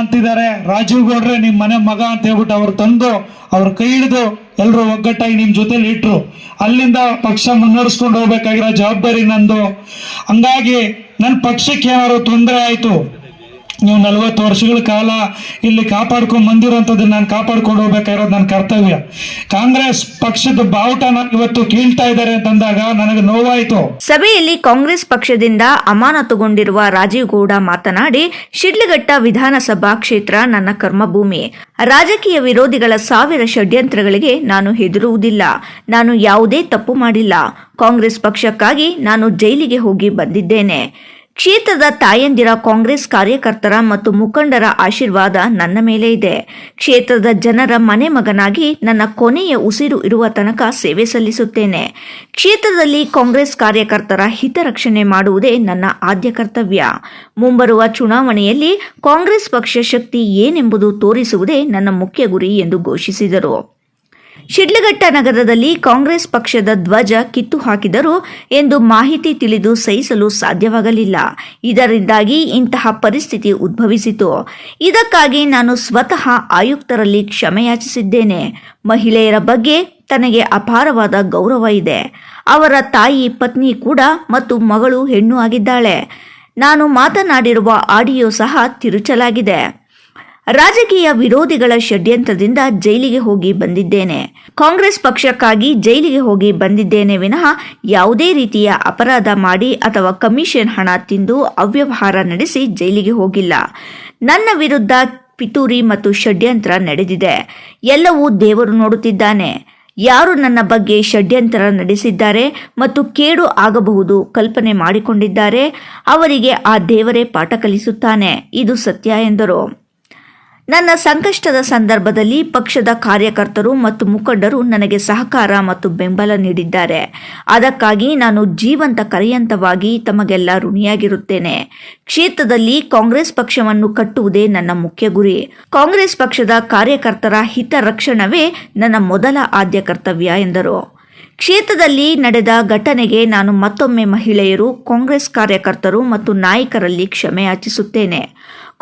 ಅಂತಿದ್ದಾರೆ. ರಾಜೀವ್ ಗೌಡ್ರೆ ನಿಮ್ಮ ಮನೆ ಮಗ ಅಂತ ಹೇಳ್ಬಿಟ್ಟು ಅವ್ರು ತಂದು ಅವ್ರ ಕೈ ಹಿಡಿದು ಎಲ್ಲರೂ ಒಗ್ಗಟ್ಟಾಗಿ ನಿಮ್ ಜೊತೆಲಿ ಇಟ್ರು. ಅಲ್ಲಿಂದ ಪಕ್ಷ ಮುನ್ನಡೆಸ್ಕೊಂಡು ಹೋಗ್ಬೇಕಾಗಿರೋ ಜವಾಬ್ದಾರಿ ನಂದು. ಹಂಗಾಗಿ ನನ್ನ ಪಕ್ಷಕ್ಕೆ ಏನಾದ್ರು ತೊಂದರೆ ಆಯ್ತು, ನೀವು 40 ವರ್ಷಗಳ ಕಾಲ ಇಲ್ಲಿ ಕಾಪಾಡ್ಕೊಂಡು ಬಂದಿರೋಂಥದ್ದು ನಾನು ಕಾಪಾಡ್ಕೊಂಡು ಹೋಗ್ಬೇಕಾಗಿರೋದು ನನ್ನ ಕರ್ತವ್ಯ. ಕಾಂಗ್ರೆಸ್ ಪಕ್ಷದ ಬಾವುಟನ ಇವತ್ತು ಕೀಳ್ತಾ ಇದ್ದಾರೆ ಅಂತಂದಾಗ ನನಗೆ ನೋವಾಯಿತು. ಸಭೆಯಲ್ಲಿ ಕಾಂಗ್ರೆಸ್ ಪಕ್ಷದಿಂದ ಅಮಾನತುಗೊಂಡಿರುವ ರಾಜೀವ್ ಗೌಡ ಮಾತನಾಡಿ, ಶಿಡ್ಲಘಟ್ಟ ವಿಧಾನಸಭಾ ಕ್ಷೇತ್ರ ನನ್ನ ಕರ್ಮಭೂಮಿ. ರಾಜಕೀಯ ವಿರೋಧಿಗಳ 1000 ಷಡ್ಯಂತ್ರಗಳಿಗೆ ನಾನು ಹೆದರುವುದಿಲ್ಲ. ನಾನು ಯಾವುದೇ ತಪ್ಪು ಮಾಡಿಲ್ಲ. ಕಾಂಗ್ರೆಸ್ ಪಕ್ಷಕ್ಕಾಗಿ ನಾನು ಜೈಲಿಗೆ ಹೋಗಿ ಬಂದಿದ್ದೇನೆ. ಕ್ಷೇತ್ರದ ತಾಯಂದಿರ, ಕಾಂಗ್ರೆಸ್ ಕಾರ್ಯಕರ್ತರ ಮತ್ತು ಮುಖಂಡರ ಆಶೀರ್ವಾದ ನನ್ನ ಮೇಲೆ ಇದೆ. ಕ್ಷೇತ್ರದ ಜನರ ಮನೆ ಮಗನಾಗಿ ನನ್ನ ಕೊನೆಯ ಉಸಿರು ಇರುವ ತನಕ ಸೇವೆ ಸಲ್ಲಿಸುತ್ತೇನೆ. ಕ್ಷೇತ್ರದಲ್ಲಿ ಕಾಂಗ್ರೆಸ್ ಕಾರ್ಯಕರ್ತರ ಹಿತರಕ್ಷಣೆ ಮಾಡುವುದೇ ನನ್ನ ಆದ್ಯ ಕರ್ತವ್ಯ. ಮುಂಬರುವ ಚುನಾವಣೆಯಲ್ಲಿ ಕಾಂಗ್ರೆಸ್ ಪಕ್ಷ ಶಕ್ತಿ ಏನೆಂಬುದು ತೋರಿಸುವುದೇ ನನ್ನ ಮುಖ್ಯ ಗುರಿ ಎಂದು ಘೋಷಿಸಿದರು. ಶಿಡ್ಲಘಟ್ಟ ನಗರದಲ್ಲಿ ಕಾಂಗ್ರೆಸ್ ಪಕ್ಷದ ಧ್ವಜ ಕಿತ್ತು ಹಾಕಿದರು ಎಂದು ಮಾಹಿತಿ ತಿಳಿದು ಸಹಿಸಲು ಸಾಧ್ಯವಾಗಲಿಲ್ಲ. ಇದರಿಂದಾಗಿ ಇಂತಹ ಪರಿಸ್ಥಿತಿ ಉದ್ಭವಿಸಿತು. ಇದಕ್ಕಾಗಿ ನಾನು ಸ್ವತಃ ಆಯುಕ್ತರಲ್ಲಿ ಕ್ಷಮೆಯಾಚಿಸಿದ್ದೇನೆ. ಮಹಿಳೆಯರ ಬಗ್ಗೆ ತನಗೆ ಅಪಾರವಾದ ಗೌರವ ಇದೆ. ಅವರ ತಾಯಿ, ಪತ್ನಿ ಕೂಡ ಮತ್ತು ಮಗಳು ಹೆಣ್ಣು ಆಗಿದ್ದಾಳೆ. ನಾನು ಮಾತನಾಡಿರುವ ಆಡಿಯೋ ಸಹ ತಿರುಚಲಾಗಿದೆ. ರಾಜಕೀಯ ವಿರೋಧಿಗಳ ಷಡ್ಯಂತ್ರದಿಂದ ಜೈಲಿಗೆ ಹೋಗಿ ಬಂದಿದ್ದೇನೆ. ಕಾಂಗ್ರೆಸ್ ಪಕ್ಷಕ್ಕಾಗಿ ಜೈಲಿಗೆ ಹೋಗಿ ಬಂದಿದ್ದೇನೆ ವಿನಃ ಯಾವುದೇ ರೀತಿಯ ಅಪರಾಧ ಮಾಡಿ ಅಥವಾ ಕಮಿಷನ್ ಹಣ ತಿಂದು ಅವ್ಯವಹಾರ ನಡೆಸಿ ಜೈಲಿಗೆ ಹೋಗಿಲ್ಲ. ನನ್ನ ವಿರುದ್ಧ ಪಿತೂರಿ ಮತ್ತು ಷಡ್ಯಂತ್ರ ನಡೆದಿದೆ. ಎಲ್ಲವೂ ದೇವರು ನೋಡುತ್ತಿದ್ದಾನೆ. ಯಾರು ನನ್ನ ಬಗ್ಗೆ ಷಡ್ಯಂತ್ರ ನಡೆಸಿದ್ದಾರೆ ಮತ್ತು ಕೇಡು ಆಗಬಹುದು ಕಲ್ಪನೆ ಮಾಡಿಕೊಂಡಿದ್ದಾರೆ, ಅವರಿಗೆ ಆ ದೇವರೇ ಪಾಠ ಕಲಿಸುತ್ತಾನೆ. ಇದು ಸತ್ಯ ಎಂದರು. ನನ್ನ ಸಂಕಷ್ಟದ ಸಂದರ್ಭದಲ್ಲಿ ಪಕ್ಷದ ಕಾರ್ಯಕರ್ತರು ಮತ್ತು ಮುಖಂಡರು ನನಗೆ ಸಹಕಾರ ಮತ್ತು ಬೆಂಬಲ ನೀಡಿದ್ದಾರೆ. ಅದಕ್ಕಾಗಿ ನಾನು ಜೀವಂತ ಕರೆಯಂತವಾಗಿ ತಮಗೆಲ್ಲ ಋಣಿಯಾಗಿರುತ್ತೇನೆ. ಕ್ಷೇತ್ರದಲ್ಲಿ ಕಾಂಗ್ರೆಸ್ ಪಕ್ಷವನ್ನು ಕಟ್ಟುವುದೇ ನನ್ನ ಮುಖ್ಯ ಗುರಿ. ಕಾಂಗ್ರೆಸ್ ಪಕ್ಷದ ಕಾರ್ಯಕರ್ತರ ಹಿತರಕ್ಷಣವೇ ನನ್ನ ಮೊದಲ ಆದ್ಯ ಕರ್ತವ್ಯ ಎಂದರು. ಕ್ಷೇತ್ರದಲ್ಲಿ ನಡೆದ ಘಟನೆಗೆ ನಾನು ಮತ್ತೊಮ್ಮೆ ಮಹಿಳೆಯರು, ಕಾಂಗ್ರೆಸ್ ಕಾರ್ಯಕರ್ತರು ಮತ್ತು ನಾಯಕರಲ್ಲಿ ಕ್ಷಮೆಯಾಚಿಸುತ್ತೇನೆ.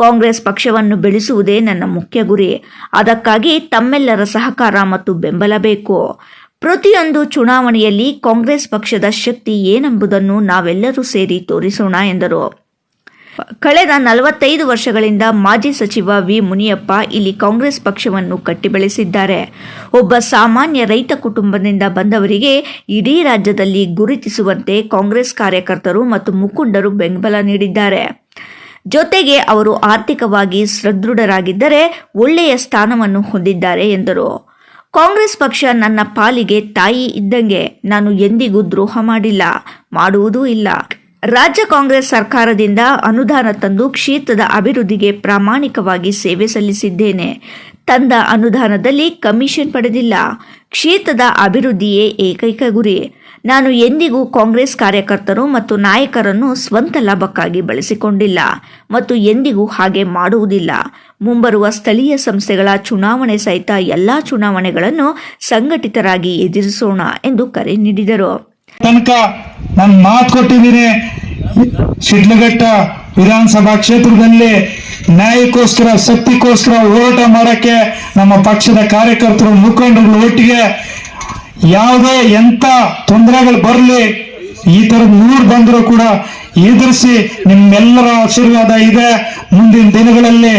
ಕಾಂಗ್ರೆಸ್ ಪಕ್ಷವನ್ನು ಬೆಳೆಸುವುದೇ ನನ್ನ ಮುಖ್ಯ ಗುರಿ. ಅದಕ್ಕಾಗಿ ತಮ್ಮೆಲ್ಲರ ಸಹಕಾರ ಮತ್ತು ಬೆಂಬಲ ಬೇಕು. ಪ್ರತಿಯೊಂದು ಚುನಾವಣೆಯಲ್ಲಿ ಕಾಂಗ್ರೆಸ್ ಪಕ್ಷದ ಶಕ್ತಿ ಏನೆಂಬುದನ್ನು ನಾವೆಲ್ಲರೂ ಸೇರಿ ತೋರಿಸೋಣ ಎಂದರು. ಕಳೆದ 45 ವರ್ಷಗಳಿಂದ ಮಾಜಿ ಸಚಿವ ವಿ. ಮುನಿಯಪ್ಪ ಇಲ್ಲಿ ಕಾಂಗ್ರೆಸ್ ಪಕ್ಷವನ್ನು ಕಟ್ಟಿ ಬೆಳೆಸಿದ್ದಾರೆ. ಒಬ್ಬ ಸಾಮಾನ್ಯ ರೈತ ಕುಟುಂಬದಿಂದ ಬಂದವರಿಗೆ ಇಡೀ ರಾಜ್ಯದಲ್ಲಿ ಗುರುತಿಸುವಂತೆ ಕಾಂಗ್ರೆಸ್ ಕಾರ್ಯಕರ್ತರು ಮತ್ತು ಮುಖಂಡರು ಬೆಂಬಲ ನೀಡಿದ್ದಾರೆ. ಜೊತೆಗೆ ಅವರು ಆರ್ಥಿಕವಾಗಿ ಸದೃಢರಾಗಿದ್ದರೆ ಒಳ್ಳೆಯ ಸ್ಥಾನವನ್ನು ಹೊಂದಿದ್ದಾರೆ ಎಂದರು. ಕಾಂಗ್ರೆಸ್ ಪಕ್ಷ ನನ್ನ ಪಾಲಿಗೆ ತಾಯಿ ಇದ್ದಂಗೆ. ನಾನು ಎಂದಿಗೂ ದ್ರೋಹ ಮಾಡಿಲ್ಲ, ಮಾಡುವುದೂ ಇಲ್ಲ. ರಾಜ್ಯ ಕಾಂಗ್ರೆಸ್ ಸರ್ಕಾರದಿಂದ ಅನುದಾನ ತಂದು ಕ್ಷೇತ್ರದ ಅಭಿವೃದ್ಧಿಗೆ ಪ್ರಾಮಾಣಿಕವಾಗಿ ಸೇವೆ ಸಲ್ಲಿಸಿದ್ದೇನೆ. ತಂದ ಅನುದಾನದಲ್ಲಿ ಕಮಿಷನ್ ಪಡೆದಿಲ್ಲ. ಕ್ಷೇತ್ರದ ಅಭಿವೃದ್ಧಿಯೇ ಏಕೈಕ ಗುರಿ. ನಾನು ಎಂದಿಗೂ ಕಾಂಗ್ರೆಸ್ ಕಾರ್ಯಕರ್ತರು ಮತ್ತು ನಾಯಕರನ್ನು ಸ್ವಂತ ಲಾಭಕ್ಕಾಗಿ ಬಳಸಿಕೊಂಡಿಲ್ಲ ಮತ್ತು ಎಂದಿಗೂ ಹಾಗೆ ಮಾಡುವುದಿಲ್ಲ. ಮುಂಬರುವ ಸ್ಥಳೀಯ ಸಂಸ್ಥೆಗಳ ಚುನಾವಣೆ ಸಹಿತ ಎಲ್ಲಾ ಚುನಾವಣೆಗಳನ್ನು ಸಂಘಟಿತರಾಗಿ ಎದುರಿಸೋಣ ಎಂದು ಕರೆ ನೀಡಿದರು. ತನಕ ನಾನು ಮಾತು ಕೊಟ್ಟಿದ್ದೀನಿ. ಶಿಡ್ಲಘಟ್ಟ ವಿಧಾನಸಭಾ ಕ್ಷೇತ್ರದಲ್ಲಿ ನ್ಯಾಯಕ್ಕೋಸ್ಕರ, ಶಕ್ತಿಗೋಸ್ಕರ ಹೋರಾಟ ಮಾಡಕ್ಕೆ ನಮ್ಮ ಪಕ್ಷದ ಕಾರ್ಯಕರ್ತರು, ಮುಖಂಡರು ಒಟ್ಟಿಗೆ ಯಾವುದೇ ಎಂತ ತೊಂದರೆಗಳು ಬರಲಿ, ಈ ತರದ 100 ಬಂದರೂ ಕೂಡ ಎದುರಿಸಿ ನಿಮ್ಮೆಲ್ಲರ ಆಶೀರ್ವಾದ ಇದೆ. ಮುಂದಿನ ದಿನಗಳಲ್ಲಿ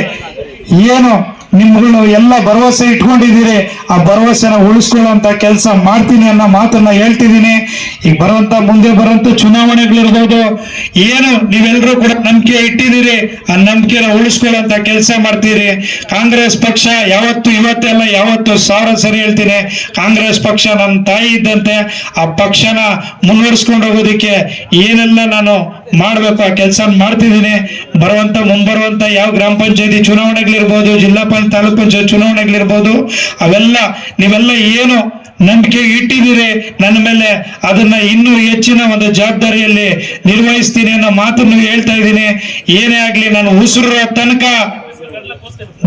ಏನು ನಿಮ್ಗಳು ಎಲ್ಲ ಭರವಸೆ ಇಟ್ಕೊಂಡಿದ್ದೀರಿ, ಆ ಭರವಸೆನ ಉಳಿಸ್ಕೊಳ್ಳುವಂತ ಕೆಲಸ ಮಾಡ್ತೀನಿ ಅನ್ನೋ ಮಾತನ್ನ ಹೇಳ್ತಿದ್ದೀನಿ. ಈಗ ಮುಂದೆ ಬರುವಂತ ಚುನಾವಣೆಗಳಿರ್ಬೋದು, ಏನು ನೀವೆಲ್ಲರೂ ಕೂಡ ನಂಬಿಕೆ ಇಟ್ಟಿದ್ದೀರಿ, ಆ ನಂಬಿಕೆನ ಉಳಿಸ್ಕೊಳ್ಳುವಂತ ಕೆಲಸ ಮಾಡ್ತೀರಿ. ಕಾಂಗ್ರೆಸ್ ಪಕ್ಷ ಯಾವತ್ತು, ಇವತ್ತೆಲ್ಲ ಯಾವತ್ತು 1000 ಸರಿ ಹೇಳ್ತೀನಿ, ಕಾಂಗ್ರೆಸ್ ಪಕ್ಷ ನನ್ನ ತಾಯಿ ಇದ್ದಂತೆ. ಆ ಪಕ್ಷನ ಮುನ್ನಡೆಸ್ಕೊಂಡು ಹೋಗೋದಕ್ಕೆ ಏನೆಲ್ಲ ನಾನು ಮಾಡ್ಬೇಕು ಆ ಕೆಲಸ ಮಾಡ್ತಿದ್ದೀನಿ. ಮುಂಬರುವಂತ ಯಾವ ಗ್ರಾಮ ಪಂಚಾಯತಿ ಚುನಾವಣೆಗಳಿರ್ಬೋದು, ಜಿಲ್ಲಾ ತಾಲೂಕು ಪಂಚಾಯತ್ ಚುನಾವಣೆಗಳಿರ್ಬೋದು, ಅವೆಲ್ಲ ನೀವೆಲ್ಲ ಏನು ನಂಬಿಕೆ ಇಟ್ಟಿದ್ದೀರಿ ನನ್ನ ಮೇಲೆ, ಅದನ್ನ ಇನ್ನೂ ಹೆಚ್ಚಿನ ಒಂದು ಜವಾಬ್ದಾರಿಯಲ್ಲಿ ನಿರ್ವಹಿಸ್ತೀನಿ ಅನ್ನೋ ಮಾತನ್ನು ಹೇಳ್ತಾ ಇದ್ದೀನಿ. ಏನೇ ಆಗ್ಲಿ, ನಾನು ಉಸಿರು ತನಕ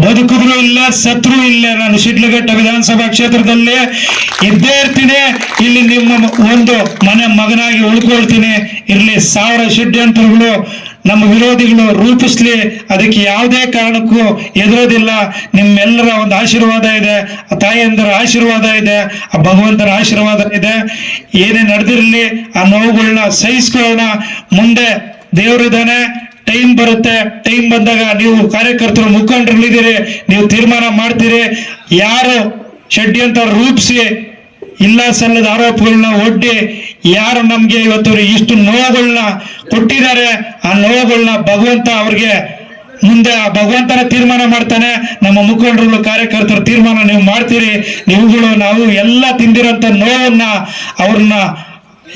ಬದುಕಿದ್ರು ಇಲ್ಲ, ಸತ್ರು ಇಲ್ಲ, ನಾನು ಶಿಡ್ಲಘಟ್ಟ ವಿಧಾನಸಭಾ ಕ್ಷೇತ್ರದಲ್ಲಿ ಇದ್ದೇ ಇರ್ತೀನಿ. ಇಲ್ಲಿ ನಿಮ್ಮ ಒಂದು ಮನೆ ಮಗನಾಗಿ ಉಳ್ಕೊಳ್ತೀನಿ. ಇರ್ಲಿ 1000 ಷಡ್ಯಂತ್ರಗಳು ನಮ್ಮ ವಿರೋಧಿಗಳು ರೂಪಿಸ್ಲಿ, ಅದಕ್ಕೆ ಯಾವುದೇ ಕಾರಣಕ್ಕೂ ಎದುರೋದಿಲ್ಲ. ನಿಮ್ಮೆಲ್ಲರ ಒಂದು ಆಶೀರ್ವಾದ ಇದೆ, ಆ ತಾಯಿಯಂದರ ಆಶೀರ್ವಾದ ಇದೆ, ಆ ಭಗವಂತನ ಆಶೀರ್ವಾದ ಇದೆ. ಏನೇ ನಡೆದಿರಲಿ ಆ ನೋವುಗಳನ್ನ ಸಹಿಸ್ಕೊಳ್ಳೋಣ. ಮುಂದೆ ದೇವರಿದ್ದಾನೆ, ಟೈಮ್ ಬರುತ್ತೆ. ಟೈಮ್ ಬಂದಾಗ ನೀವು ಕಾರ್ಯಕರ್ತರು ಮುಖಂಡರಿದ್ದೀರಿ, ನೀವು ತೀರ್ಮಾನ ಮಾಡ್ತೀರಿ. ಯಾರು ಷಡ್ಯಂತ್ರ ರೂಪಿಸಿ ಇಲ್ಲ ಸಲ್ಲದ ಆರೋಪಗಳನ್ನ ಒಡ್ಡಿ ಯಾರು ನಮ್ಗೆ ಇವತ್ತು ಇಷ್ಟು ನೋವುಗಳನ್ನ ಕೊಟ್ಟಿದ್ದಾರೆ, ಆ ನೋವುಗಳನ್ನ ಭಗವಂತ ಅವ್ರಿಗೆ ಮುಂದೆ ಆ ಭಗವಂತನ ತೀರ್ಮಾನ ಮಾಡ್ತಾನೆ. ನಮ್ಮ ಮುಖಂಡರು ಕಾರ್ಯಕರ್ತರ ತೀರ್ಮಾನ ನೀವು ಮಾಡ್ತೀರಿ. ನೀವುಗಳು ನಾವು ಎಲ್ಲ ತಿಂದಿರೋಂಥ ನೋವನ್ನ ಅವ್ರನ್ನ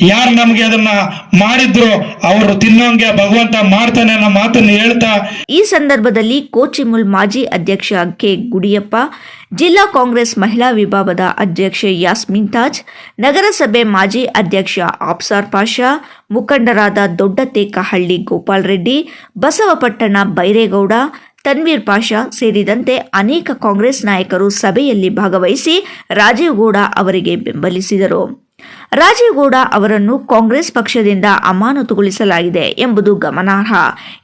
ಯಾರು ನಮ್ಗೆ ಅದನ್ನ ಮಾಡಿದ್ರು ಅವರು ತಿನ್ನೋಂಗೆ ಭಗವಂತ ಮಾಡ್ತಾನೆ ಅನ್ನೋ ಮಾತನ್ನು ಹೇಳ್ತಾ, ಈ ಸಂದರ್ಭದಲ್ಲಿ ಕೋಚಿಮುಲ್ ಮಾಜಿ ಅಧ್ಯಕ್ಷ ಕೆ ಗುಡಿಯಪ್ಪ, ಜಿಲ್ಲಾ ಕಾಂಗ್ರೆಸ್ ಮಹಿಳಾ ವಿಭಾಗದ ಅಧ್ಯಕ್ಷೆ ಯಾಸ್ಮಿನ್ ತಾಜ್, ನಗರಸಭೆ ಮಾಜಿ ಅಧ್ಯಕ್ಷ ಆಫ್ಸಾರ್ ಪಾಷಾ, ಮುಖಂಡರಾದ ದೊಡ್ಡತೇಕಹಳ್ಳಿ ಗೋಪಾಲ್ ರೆಡ್ಡಿ, ಬಸವಪಟ್ಟಣ ಬೈರೇಗೌಡ, ತನ್ವೀರ್ ಪಾಷಾ ಸೇರಿದಂತೆ ಅನೇಕ ಕಾಂಗ್ರೆಸ್ ನಾಯಕರು ಸಭೆಯಲ್ಲಿ ಭಾಗವಹಿಸಿ ರಾಜೀವ್ ಗೌಡ ಅವರಿಗೆ ಬೆಂಬಲಿಸಿದರು. ರಾಜೀವ್ ಗೌಡ ಅವರನ್ನು ಕಾಂಗ್ರೆಸ್ ಪಕ್ಷದಿಂದ ಅಮಾನತುಗೊಳಿಸಲಾಗಿದೆ ಎಂಬುದು ಗಮನಾರ್ಹ.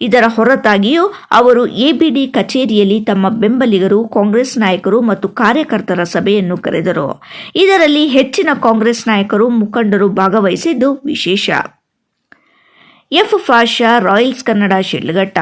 ಇದರ ಹೊರತಾಗಿಯೂ ಅವರು ಎಬಿಡಿ ಕಚೇರಿಯಲ್ಲಿ ತಮ್ಮ ಬೆಂಬಲಿಗರು, ಕಾಂಗ್ರೆಸ್ ನಾಯಕರು ಮತ್ತು ಕಾರ್ಯಕರ್ತರ ಸಭೆಯನ್ನು ಕರೆದರು. ಇದರಲ್ಲಿ ಹೆಚ್ಚಿನ ಕಾಂಗ್ರೆಸ್ ನಾಯಕರು, ಮುಖಂಡರು ಭಾಗವಹಿಸಿದ್ದು ವಿಶೇಷ. F Pasha, royals Kannada, Sidlaghatta.